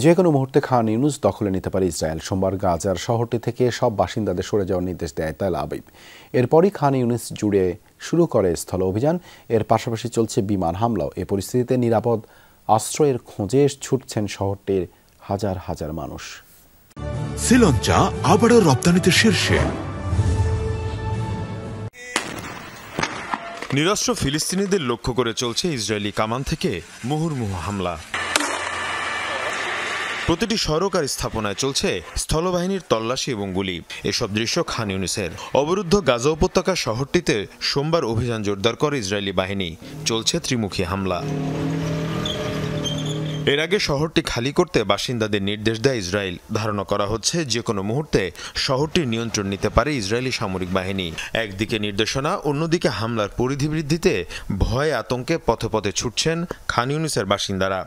যে কোনো মুহূর্তে খান ইউনুস দখলে নিতে পারে ইসরায়েল। সোমবার গাজার শহরটি থেকে সব বাসিন্দাদের সরে যাওয়ার নির্দেশ দেয় তেল আবিব। এরপরই খান ইউনুস জুড়ে শুরু করে স্থল অভিযান। এর পাশাপাশি চলছে বিমান হামলাও। এ পরিস্থিতিতে নিরাপদ আশ্রয়ের খোঁজে ছুটছেন শহরটির হাজার হাজার মানুষ। শ্রীলঙ্কা আবারও রপ্তানিতে শীর্ষে। নিরস্ত্র ফিলিস্তিনিদের লক্ষ্য করে চলছে ইসরায়েলি কামান থেকে মুহুর্মুহু হামলা। প্রতিটি সড়ক আর স্থাপনায় চলছে স্থলবাহিনীর তল্লাশি এবং গুলি। এসব দৃশ্য খান ইউনিসের অবরুদ্ধ গাজা উপত্যকা শহরটিতে সোমবার অভিযান জোরদার করে ইসরায়েলি বাহিনী। চলছে ত্রিমুখী হামলা। এর আগে শহরটি খালি করতে বাসিন্দাদের নির্দেশ দেয় ইসরায়েল। ধারণা করা হচ্ছে যে কোনো মুহূর্তে শহরটির নিয়ন্ত্রণ নিতে পারে ইসরায়েলি সামরিক বাহিনী। একদিকে নির্দেশনা, অন্যদিকে হামলার পরিধি বৃদ্ধিতে ভয়ে আতঙ্কে পথে পথে ছুটছেন খান ইউনিসের বাসিন্দারা।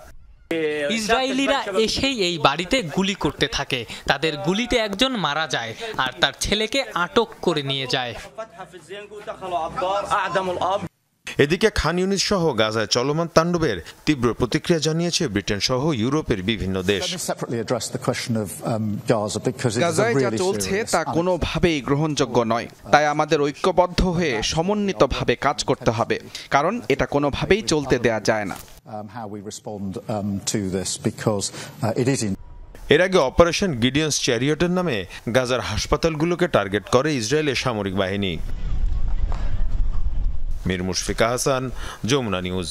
ইসরায়েলিরা এসেই এই বাড়িতে গুলি করতে থাকে। তাদের গুলিতে একজন মারা যায় আর তার ছেলেকে আটক করে নিয়ে যায়। এদিকে খান ইউনিস সহ গাজায় চলমান তাণ্ডবের তীব্র প্রতিক্রিয়া জানিয়েছে ব্রিটেন সহ ইউরোপের বিভিন্ন দেশ। গাজায় যা চলছে তা কোনোভাবেই গ্রহণযোগ্য নয়। তাই আমাদের ঐক্যবদ্ধ হয়ে সমন্বিতভাবে কাজ করতে হবে, কারণ এটা কোনোভাবেই চলতে দেয়া যায় না। এর আগে অপারেশন গিডিয়ন্স চ্যারিয়টের নামে গাজার হাসপাতালগুলোকে টার্গেট করে ইসরায়েলের সামরিক বাহিনী। মীর মুশফিকা হাসান, যমুনা নিউজ।